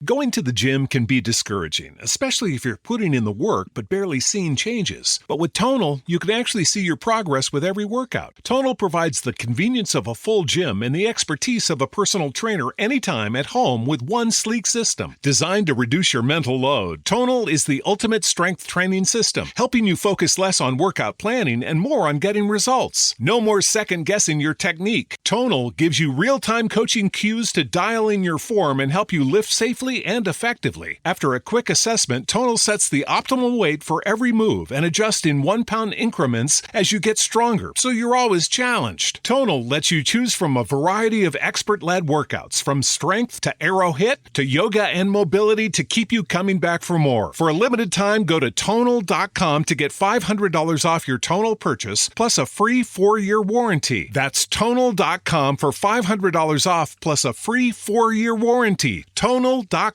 Going to the gym can be discouraging, especially if you're putting in the work but barely seeing changes. But with Tonal, you can actually see your progress with every workout. Tonal provides the convenience of a full gym and the expertise of a personal trainer anytime at home with one sleek system. Designed to reduce your mental load, Tonal is the ultimate strength training system, helping you focus less on workout planning and more on getting results. No more second-guessing your technique. Tonal gives you real-time coaching cues to dial in your form and help you lift safely and effectively. After a quick assessment, Tonal sets the optimal weight for every move and adjusts in 1-pound increments as you get stronger, so you're always challenged. Tonal lets you choose from a variety of expert-led workouts, from strength to aero hit to yoga and mobility, to keep you coming back for more. For a limited time, go to Tonal.com to get $500 off your Tonal purchase, plus a free 4-year warranty. That's Tonal.com for $500 off, plus a free 4-year warranty. Tonal.com.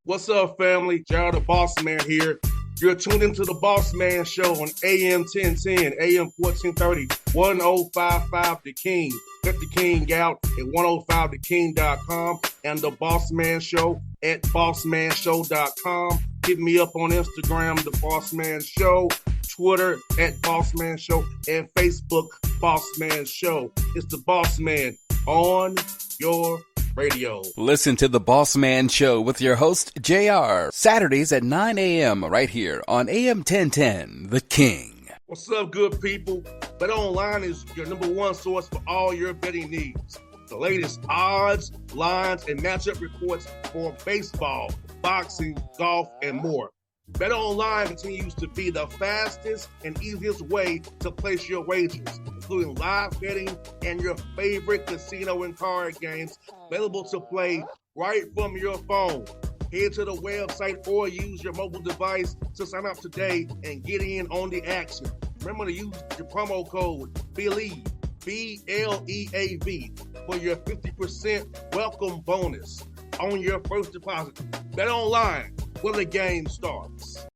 What's up, family? Jared the Bossman here. You're tuned into the Bossman Show on AM 1010, AM 1430, 1055 The King. Check The King out at 105theking.com and the Bossman Show at bossmanshow.com. Hit me up on Instagram, The Bossman Show, Twitter at Bossman Show, and Facebook, Bossman Show. It's the Bossman on your radio. Listen to the Bossman Show with your host, JR, Saturdays at 9 a.m. right here on AM 1010, The King. What's up, good people? BetOnline is your number one source for all your betting needs. The latest odds, lines, and matchup reports for baseball, boxing, golf, and more. BetOnline continues to be the fastest and easiest way to place your wagers, including live betting and your favorite casino and card games available to play right from your phone. Head to the website or use your mobile device to sign up today and get in on the action. Remember to use your promo code BELIEVE, BLEAV, for your 50% welcome bonus on your first deposit. BetOnline, where the game starts.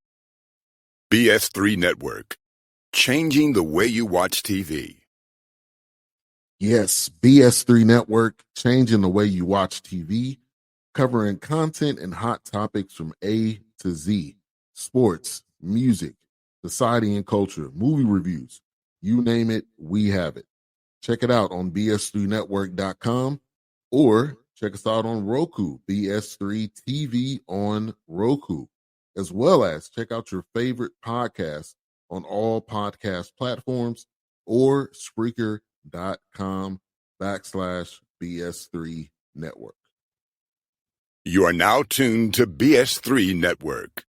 BS3 Network, changing the way you watch TV. Yes, BS3 Network, changing the way you watch TV, covering content and hot topics from A to Z, sports, music, society and culture, movie reviews, you name it, we have it. Check it out on bs3network.com or check us out on Roku, BS3 TV on Roku, as well as check out your favorite podcast on all podcast platforms or Spreaker.com/BS3 Network. You are now tuned to BS3 Network.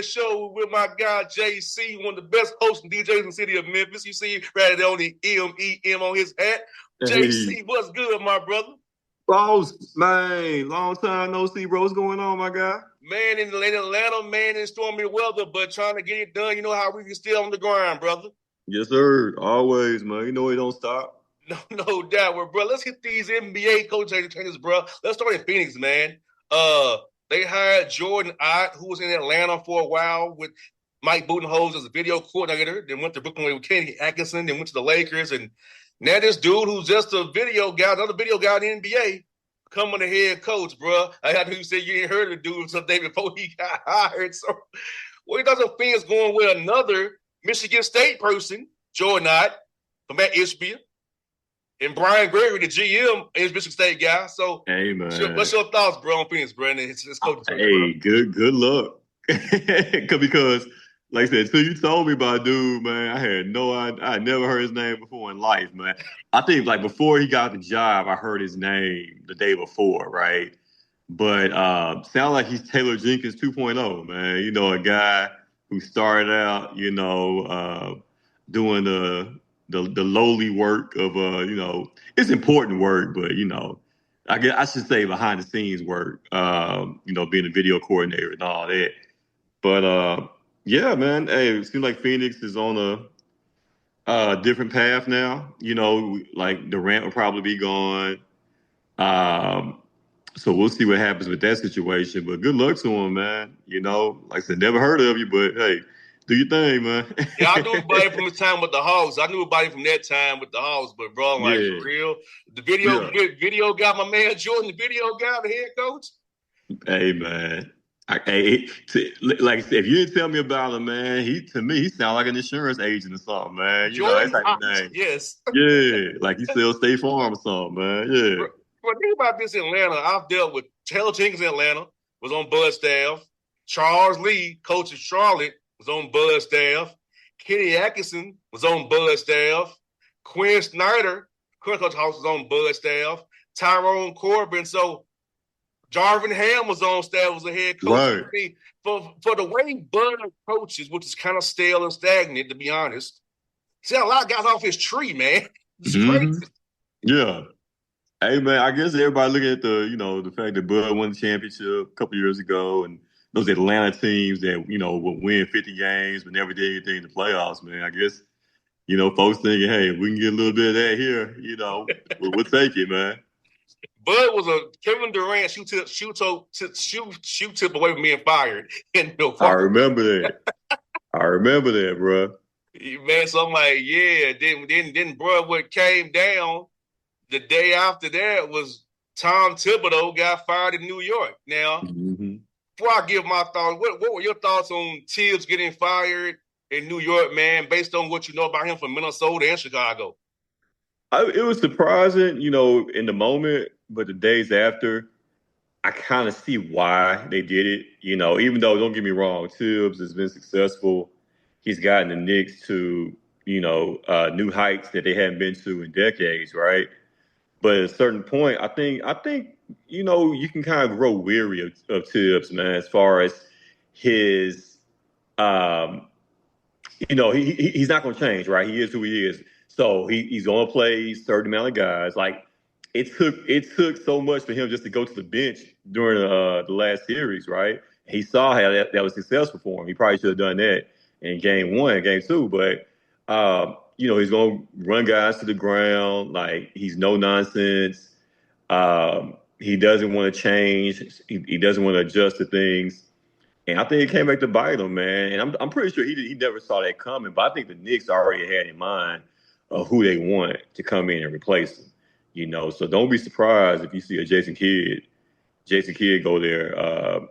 Show with my guy JC, one of the best hosts and DJs in the city of Memphis. You see right there on the MEM on his hat. Hey. JC, what's good, my brother? Boss, man, long time no see, bro. What's going on, my guy? Man, in Atlanta, man, in stormy weather, but trying to get it done. You know how we can still on the grind, brother. Yes, sir. Always, man. You know it don't stop. No doubt. Well, bro, let's hit these NBA coaching changes, bro. Let's start in Phoenix, man. They hired Jordan Ott, who was in Atlanta for a while with Mike Budenholzer as a video coordinator, then went to Brooklyn with Kenny Atkinson, then went to the Lakers. And now this dude who's just a video guy, another video guy in the NBA, coming the head coach, bro. I know you said you ain't heard of the dude until day before he got hired. So what he does in Phoenix going with another Michigan State person, Jordan Ott, from at Ishbia. And Brian Gregory, the GM, is Michigan State guy. So, hey, man. What's your thoughts, bro, on Phoenix, Brandon? It's coach. Hey, good luck. Because, like I said, until you told me about dude, man, I had no idea. I never heard his name before in life, man. I think, like, before he got the job, I heard his name the day before, right? But sound like he's Taylor Jenkins 2.0, man. You know, a guy who started out, doing the lowly work of it's important work, but I guess I should say behind the scenes work. Being a video coordinator and all that. But yeah, man. Hey, it seems like Phoenix is on a different path now. You know, like Durant will probably be gone. Um, so we'll see what happens with that situation. But good luck to him, man. You know, like I said, never heard of you, but hey, do your thing, man. Yeah, I knew about him from his time with the Hawks. I knew about him from that time with the Hawks, but bro, like Yeah, for real, the yeah. video guy, my man Jordan, the video guy, the head coach. Hey, man. Like I said, if you didn't tell me about him, man, to me, he sounds like an insurance agent or something, man. You know, that Jordan type of Hawks, name. yes. Yeah, like he sells State Farm or something, man. Yeah. Bro, think about this in Atlanta. I've dealt with Taylor Jenkins in Atlanta, was on Bud staff. Charles Lee, coach of Charlotte, was on Bud staff. Kenny Atkinson was on Bud staff. Quinn Snyder, current coach House, was on Bud staff. Tyrone Corbin. So Jarvin Ham was on staff, was the head coach. Right. I mean, for the way Bud coaches, which is kind of stale and stagnant, to be honest, see a lot of guys off his tree, man. It's crazy. Yeah. Hey, man, I guess everybody looking at the fact that Bud won the championship a couple years ago and those Atlanta teams that, would win 50 games but never did anything in the playoffs, man. I guess, folks thinking, hey, if we can get a little bit of that here, we'll take it, man. Bud was a Kevin Durant shoot tip away from being fired in Milwaukee. I remember that, bro. Man, so I'm like, yeah. Then bro, what came down the day after that was Tom Thibodeau got fired in New York. Now, before I give my thoughts, what were your thoughts on Tibbs getting fired in New York, man, based on what you know about him from Minnesota and Chicago? It was surprising, in the moment, but the days after, I kind of see why they did it. Even though, don't get me wrong, Tibbs has been successful. He's gotten the Knicks to, new heights that they hadn't been to in decades, right? But at a certain point, I think you can kind of grow weary of Tibbs, man, as far as his he's not going to change, right? He is who he is. So he's going to play a certain amount of guys. Like it took so much for him just to go to the bench during the last series, right? He saw how that was successful for him. He probably should have done that in game 1, game 2, but he's going to run guys to the ground. Like he's no nonsense. He doesn't want to change. He doesn't want to adjust to things. And I think it came back to bite him, man. And I'm pretty sure he never saw that coming. But I think the Knicks already had in mind who they want to come in and replace him. So don't be surprised if you see a Jason Kidd go there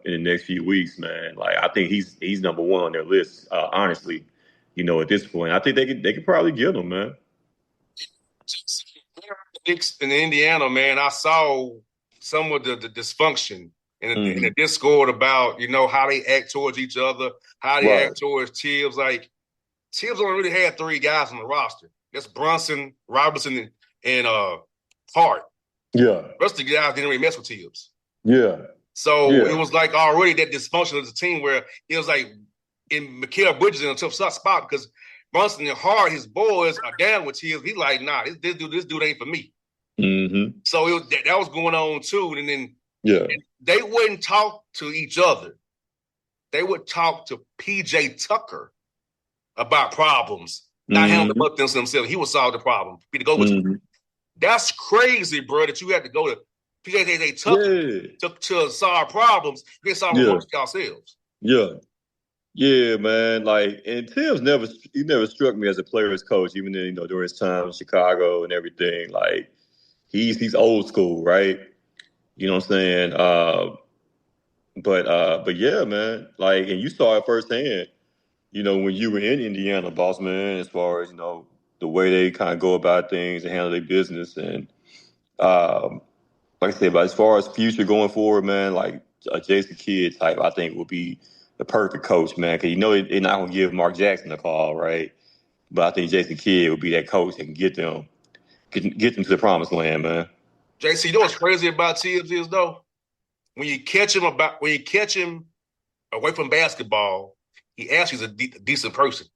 in the next few weeks, man. Like I think he's number 1 on their list, honestly. At this point, I think they could probably get him, man. Knicks in Indiana, man, I saw some of the dysfunction in the Discord about, how they act towards each other, how they act towards Tibbs. Like, Tibbs only really had 3 guys on the roster. That's Brunson, Robinson, and Hart. Yeah. The rest of the guys didn't really mess with Tibbs. Yeah. So it was like already that dysfunction of the team where it was like in Mikal Bridges in a tough spot because Brunson and Hart, his boys, are down with Tibbs. He's like, nah, this dude ain't for me. Mm-hmm. So that was going on too. And then they wouldn't talk to each other. They would talk to PJ Tucker about problems, not handle them up themselves. He would solve the problem. Be the go-between. That's crazy, bro, that you had to go to PJ Tucker to solve problems. You can solve them yourselves. Yeah. Yeah, man. Like, and Tibbs never struck me as a player's coach, even in, during his time in Chicago and everything. Like, he's old school, right? You know what I'm saying? But yeah, man. Like, and you saw it firsthand, when you were in Indiana, Bossman, as far as, the way they kind of go about things and handle their business. And like I said, but as far as future going forward, man, like a Jason Kidd type, I think will be the perfect coach, man. Because they're not going to give Mark Jackson a call, right? But I think Jason Kidd will be that coach that can get them to the promised land, man. JC, you know what's crazy about Tibbs is, though? when you catch him away from basketball, he actually is a decent person.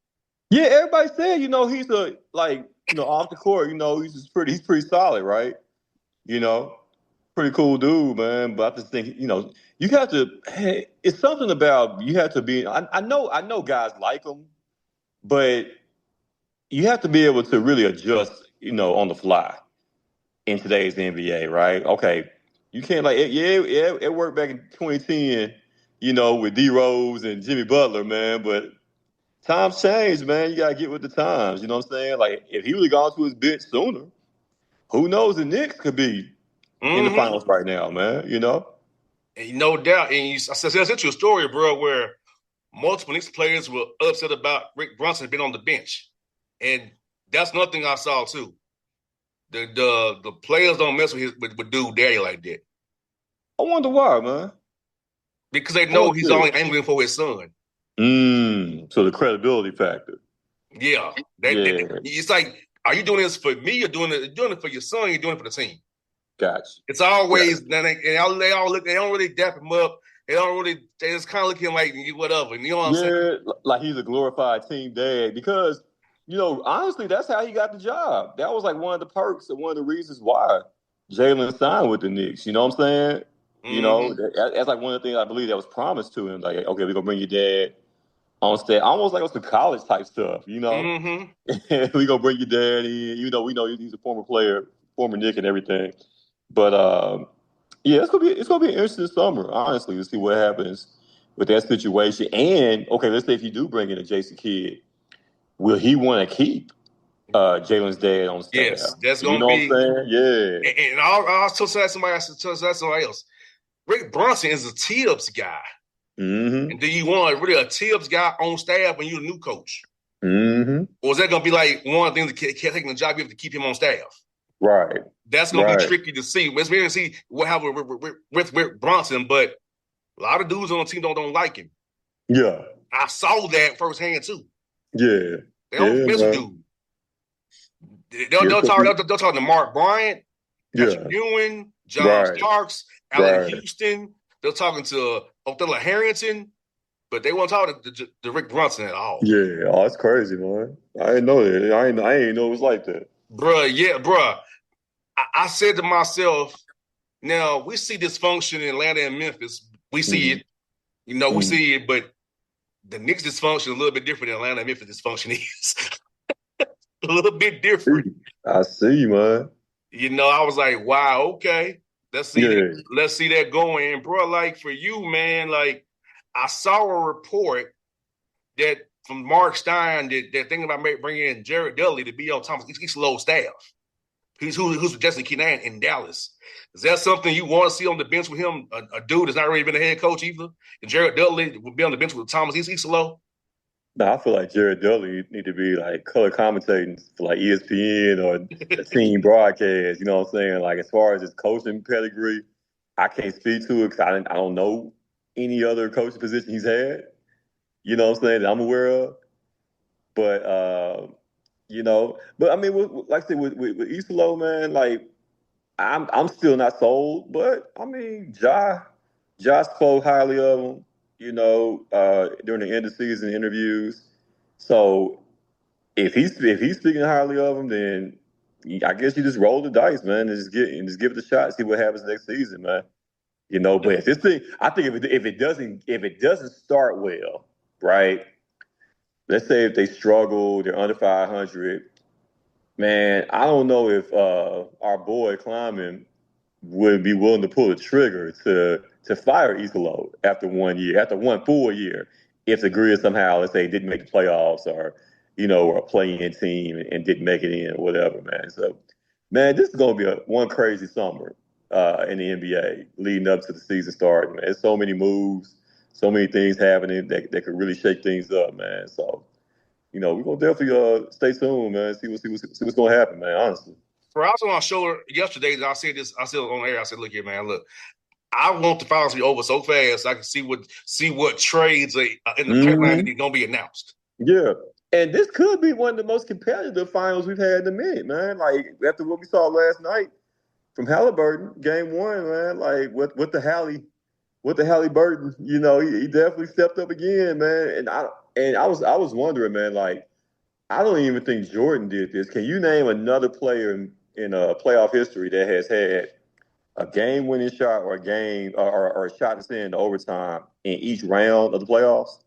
Yeah, everybody said, he's off the court, he's pretty solid, right? You know, pretty cool dude, man. But I just think, you have to. Hey, it's something about you have to be. I know guys like him, but you have to be able to really adjust, on the fly in today's NBA, right? Okay, you can't it worked back in 2010, with D Rose and Jimmy Butler, man. But times change, man. You gotta get with the times. You know what I'm saying? Like if he would have gone to his bench sooner, who knows? The Knicks could be in the finals right now, man. And no doubt. And I sent you a story, bro, where multiple Knicks players were upset about Rick Brunson being on the bench, and that's nothing I saw too. The players don't mess with dude daddy like that. I wonder why, man. Because they know he's only angling for his son. So the credibility factor. Yeah. It's like, are you doing this for me or doing it for your son? Or you're doing it for the team. Gotcha. It's always they all look. They don't really dap him up. They just kind of look at him like whatever. You know what I'm saying? Like he's a glorified team dad because honestly, that's how he got the job. That was like one of the perks and one of the reasons why Jalen signed with the Knicks. You know what I'm saying? That's like one of the things I believe that was promised to him. Like, okay, we're gonna bring your dad on stage, almost like it was some college type stuff. We're gonna bring your dad in. We know he's a former player, former Knick, and everything. But it's gonna be an interesting summer, honestly, to see what happens with that situation. And okay, let's say if you do bring in a Jason Kidd, will he want to keep Jalen's dad on staff? Yes, that's gonna be. What I'm saying? Yeah. And I'll tell somebody else. Rick Brunson is a Tibbs guy. Mm-hmm. And do you want really a Tibbs guy on staff when you're the new coach? Mm-hmm. Or is that going to be like one of the things that can't take the job, you have to keep him on staff? Right. That's going to be tricky to see. It's weird to see what happened with Rick Brunson, but a lot of dudes on the team don't like him. Yeah. I saw that firsthand too. Yeah. They don't miss dude. They'll talk to Mark Bryant, Patrick Ewing, John Starks, Allen Houston. They're talking to Othello Harrington, but they won't talk to Rick Brunson at all. Yeah, that's crazy, man. I didn't know that. I didn't know it was like that. Bruh. I said to myself, now we see dysfunction in Atlanta and Memphis. We see it. We see it, but the Knicks dysfunction is a little bit different than Atlanta and Memphis dysfunction is. A little bit different. I see, man. I was like, wow, okay. Let's see that going. And bro, like for you, man, like I saw a report that from Mark Stein that they're thinking about bringing in Jared Dudley to be on Thomas Easlow's staff. Who's suggesting Keenan in Dallas. Is that something you want to see on the bench with him? A dude that's not really been a head coach either? And Jared Dudley would be on the bench with Thomas Easlov? No, I feel like Jared Dudley need to be like color commentating for like ESPN or the team broadcast. You know what I'm saying? Like as far as his coaching pedigree, I can't speak to it because I don't know any other coaching position he's had. You know what I'm saying? That I'm aware of. But but I mean, like I said, with Isolo, man, like I'm still not sold. But I mean, Josh spoke highly of him. During the end of season interviews. So if he's speaking highly of him, then I guess you just roll the dice, man, and just give it a shot, see what happens next season, man. But if this thing, I think if it doesn't start well, right? Let's say if they struggle, they're under 500, man. I don't know if our boy Kleiman would be willing to pull the trigger to fire Isolo after 1 year, after one full year, if the Grizz somehow, let's say, didn't make the playoffs or a play-in team and didn't make it in or whatever, man. So, man, this is going to be one crazy summer in the NBA leading up to the season starting, man. There's so many moves, so many things happening that could really shake things up, man. So, we're going to definitely stay tuned, man, see what's going to happen, man, honestly. I was on our show yesterday, and I said on air, I said, look here, man, look, I want the finals to be over so fast so I can see what trades are in the pipeline that are going to be announced. Yeah, and this could be one of the most competitive finals we've had in a minute, man. Like, after what we saw last night from Halliburton, game one, man, like, what the Hally with the Halliburton, he definitely stepped up again, man. And I was wondering, man, like I don't even think Jordan did this. Can you name another player in playoff history that has had a game-winning shot or a game or a shot to send into overtime in each round of the playoffs?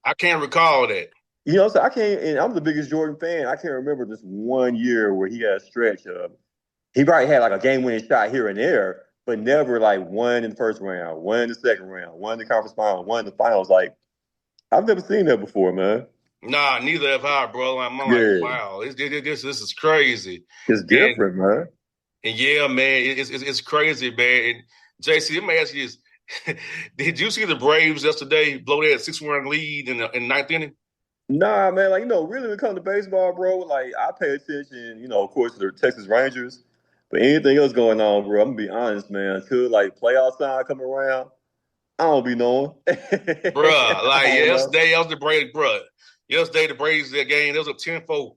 I can't recall that. So I can't, and I'm the biggest Jordan fan. I can't remember this one year where he had a stretch of he probably had like a game-winning shot here and there, but never like won in the first round, won in the second round, won in the conference final, won in the finals. Like I've never seen that before, man. Nah, neither have I, bro. I'm like, Yeah, wow, this is crazy. it's And different, man. and yeah, man, it's crazy, man. And JC, let me ask you this: did you see the Braves yesterday blow that 6-run lead in ninth inning? Nah, man, like, really when it comes to baseball, bro, like, I pay attention, of course, to the Texas Rangers, but anything else going on, bro, I'm gonna be honest, man, until, like, playoff time come around, I don't be knowing. Bruh, I like don't know. yesterday, I was the Braves, bruh. Yesterday, the Braves, that game, they was up 10-4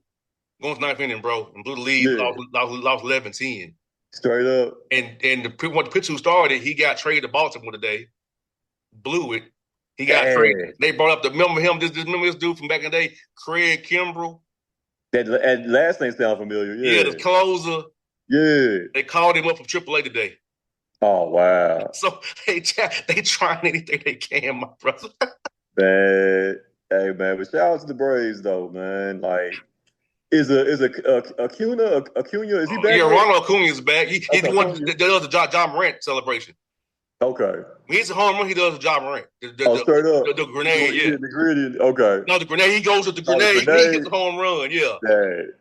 going to ninth inning, bro, and blew the lead, Yeah, lost 11-10. straight up. And the pitcher who started, he got traded to Baltimore today, blew it. He got traded. Hey, They brought up remember him, remember this dude from back in the day, Craig Kimbrell? that last name sound familiar, Yeah, the yeah. closer. Yeah. They called him up from AAA today. Oh, wow. So they trying anything they can, my brother. Man, hey, man, but shout out to the Braves, though, man. Like, Acuna, is he Yeah, back yet? Ronald Acuna is back. He's Okay, the one Acuna. that does the John Morant celebration. Okay. When he's a home run, he does the John Morant. Straight up. The grenade, He yeah. hit the gritty. Okay. No, the grenade. He goes with the Oh, the grenade. He gets grenade. the home run. Yeah, Dang.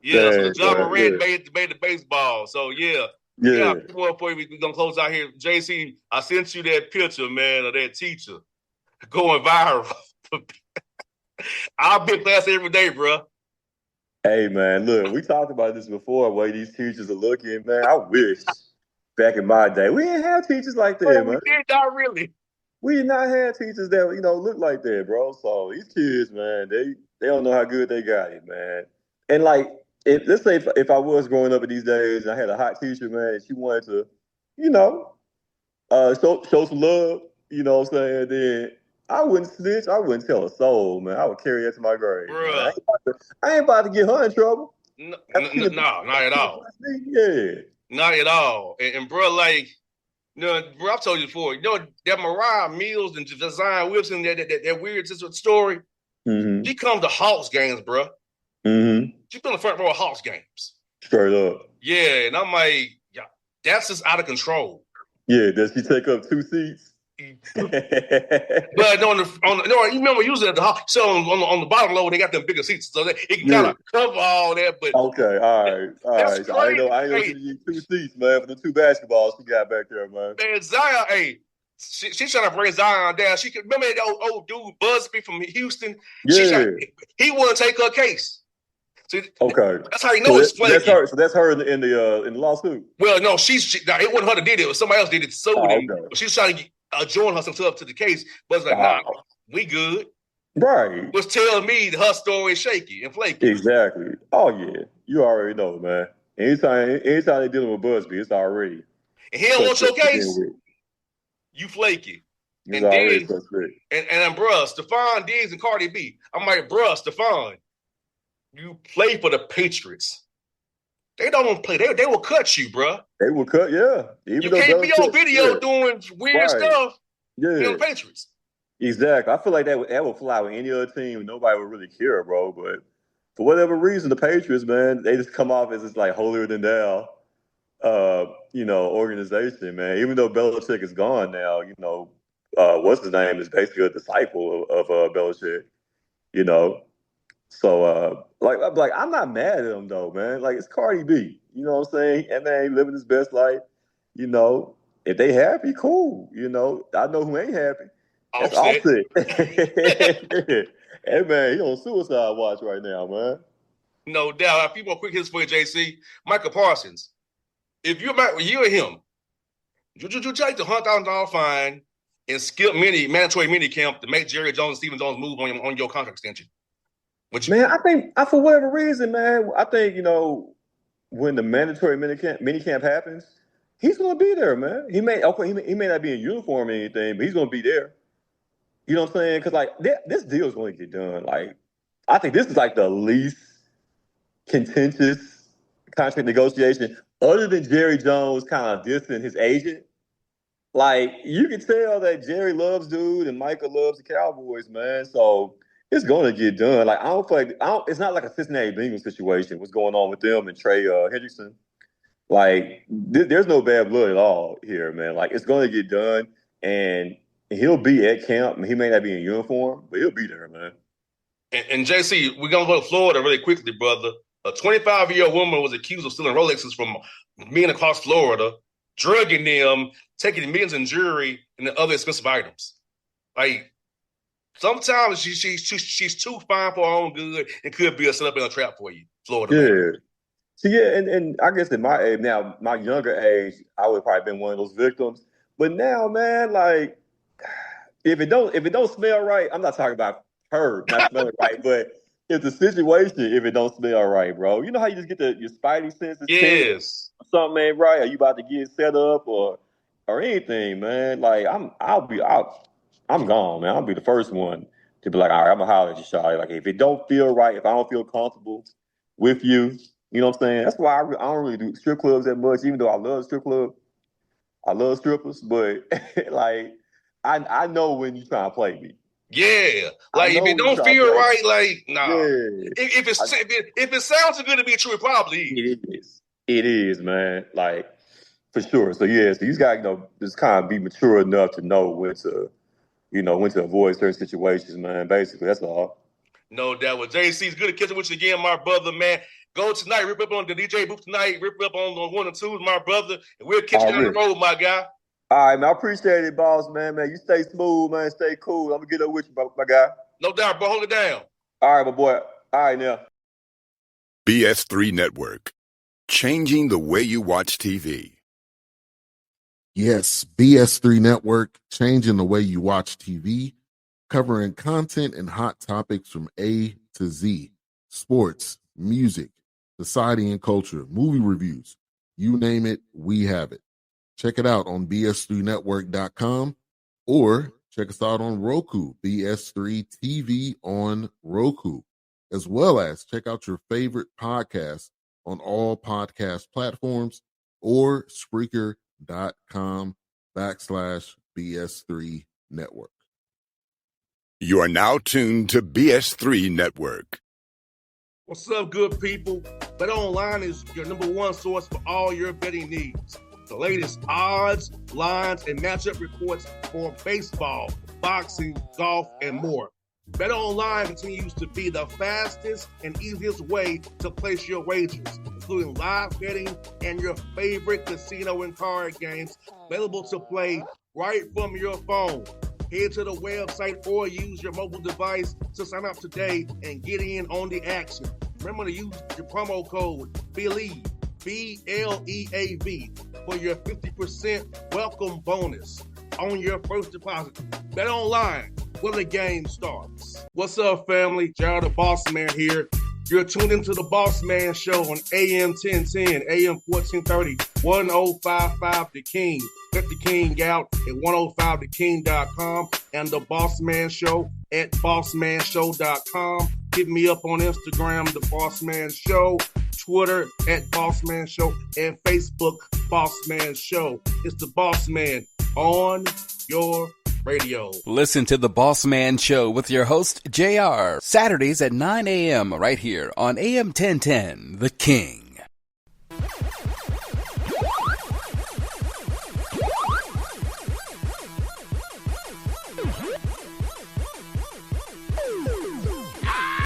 yeah. So the Dang, John son. Morant made the baseball. So yeah, yeah. Yeah. Before we're gonna close out here, JC, I sent you that picture, man, of that teacher going viral. I'll be in class every day, bro. Hey, man, look, we talked about this before, the way these teachers are looking, man. I wish back in my day, we didn't have teachers like that, We man. did not really. We did not have teachers that, look like that, bro. So these kids, man, they don't know how good they got it, man. And like, let's say if I was growing up in these days and I had a hot teacher, man, and she wanted to, you know, show some love, you know what I'm saying? Then I wouldn't snitch. I wouldn't tell a soul, man. I would carry that to my grave, man. Bruh. I ain't about to get her in trouble. No, After she done- not at all. Yeah. Not at all. And bro, like, bro, I've told you before, that Mariah Mills and Zion Wilson, that weird story, Mm-hmm. she comes to Hawks games, bro. Mm-hmm. She's been in the front row of Hawks games. Straight up. Yeah, and I'm like, yeah, that's just out of control. Yeah, does she take up 2 seats? But you remember usually at the Hawks, so on the bottom level they got them bigger seats, so it can kind of cover all that. But okay, all right. So I know Hey, she need 2 seats, man, for the 2 basketballs she got back there, man. man, Zion, hey, she's trying to bring Zion down. She could remember that old dude Busby from Houston. Yeah. He wouldn't take her case. See, Okay. that's how you know it's flaky. That's her in the lawsuit. Well, no, it wasn't her that did it. It was somebody else did it. Sued him. Okay. But she was trying to join herself to the case. But it's like, nah, we good. Right. Which tells me that her story is shaky and flaky. Exactly. Oh yeah, you already know, man. Anytime they're dealing with Busby, it's already. And he don't want your case. With. You flaky. It's and already then, suspect. and bruh, Stephon Diggs and Cardi B. I'm like, bruh, Stephon, you play for the Patriots. They don't play. They will cut you, bruh. They will cut, yeah. You can't be on video doing weird stuff. Yeah. On the Patriots. Exactly. I feel like that would fly with any other team. Nobody would really care, bro. But for whatever reason, the Patriots, man, they just come off as this like holier than thou, organization, man. Even though Belichick is gone now, what's his name is basically a disciple of Belichick, you know. So, I'm not mad at him though, man. Like it's Cardi B, you know what I'm saying? And man, he living his best life, you know. If they happy, cool, you know. I know who ain't happy. That's Offset. Hey man, he on suicide watch right now, man. No doubt. A few more quick hits for you, JC. Michael Parsons. If you're and him, would you take the $100,000 fine and skip mandatory mini camp to make Jerry Jones and Stephen Jones move on your contract extension? Man, I think for whatever reason, man, I think when the mandatory mini camp happens, he's gonna be there, man. He may not be in uniform or anything, but he's gonna be there. You know what I'm saying? Because like this deal is going to get done. Like, I think this is like the least contentious contract negotiation, other than Jerry Jones kind of dissing his agent. Like, you can tell that Jerry loves dude and Micah loves the Cowboys, man. So it's going to get done. Like, I don't feel like it's not like a Cincinnati Bengals situation. What's going on with them and Trey Hendrickson? Like, there's no bad blood at all here, man. Like, it's going to get done, and he'll be at camp. He may not be in uniform, but he'll be there, man. And JC, we're going to go to Florida really quickly, brother. A 25-year-old woman was accused of stealing Rolexes from men across Florida, drugging them, taking millions in jewelry and other expensive items. Like, sometimes she's too fine for her own good and could be a setup in a trap for you, Florida. Yeah. Man. So, yeah, and I guess at my age, now, my younger age, I would have probably been one of those victims. But now, man, like, if it don't smell right, I'm not talking about her not smelling right, but it's a situation if it don't smell right, bro. You know how you just get your spidey senses? Yes. Something ain't right. Are you about to get set up or anything, man? Like, I'm gone, man. I'll be the first one to be like, all right, I'm gonna holler at you, Shawty. Like, if it don't feel right, if I don't feel comfortable with you, you know what I'm saying? That's why I don't really do strip clubs that much, even though I love strip club. I love strippers, but like, I know when you trying to play me. Yeah, like if it don't feel right, like nah. Yeah. If it sounds too good to be true, it probably is. It is, man. Like, for sure. So yeah, so you gotta just kind of be mature enough to know when to avoid certain situations, man. Basically, that's all. No doubt. Well, JC, it's good to catch up with you again, my brother, man. Go tonight, rip up on the DJ booth tonight, rip up on 1 and 2, my brother, and we'll catch you down the road, my guy. All right, man. I appreciate it, boss, man. You stay smooth, man. Stay cool. I'm gonna get up with you, my guy. No doubt, bro. Hold it down. All right, my boy. All right, now. BS3 Network. Changing the way you watch TV. Yes, BS3 Network, changing the way you watch TV, covering content and hot topics from A to Z, sports, music, society and culture, movie reviews, you name it, we have it. Check it out on bs3network.com or check us out on Roku, BS3 TV on Roku, as well as check out your favorite podcasts on all podcast platforms or Spreaker.com/BS3 Network. You are now tuned to BS3 Network. What's up, good people? Bet Online is your number one source for all your betting needs. The latest odds, lines, and matchup reports for baseball, boxing, golf, and more. Bet Online continues to be the fastest and easiest way to place your wagers, including live betting and your favorite casino and card games available to play right from your phone. Head to the website or use your mobile device to sign up today and get in on the action. Remember to use your promo code BELIEVE, BLEAV, for your 50% welcome bonus on your first deposit. Bet Online, where the game starts. What's up, family? Gerald the Bossman here. You're tuned into the Bossman Show on AM 1010, AM 1430, 1055 The King. Check The King out at 105theking.com and the Bossman Show at bossmanshow.com. Hit me up on Instagram, The Bossman Show, Twitter at Bossman Show, and Facebook, Bossman Show. It's the Bossman on your radio. Listen to the Bossman Show with your host, JR, Saturdays at 9 a.m. right here on AM 1010, The King.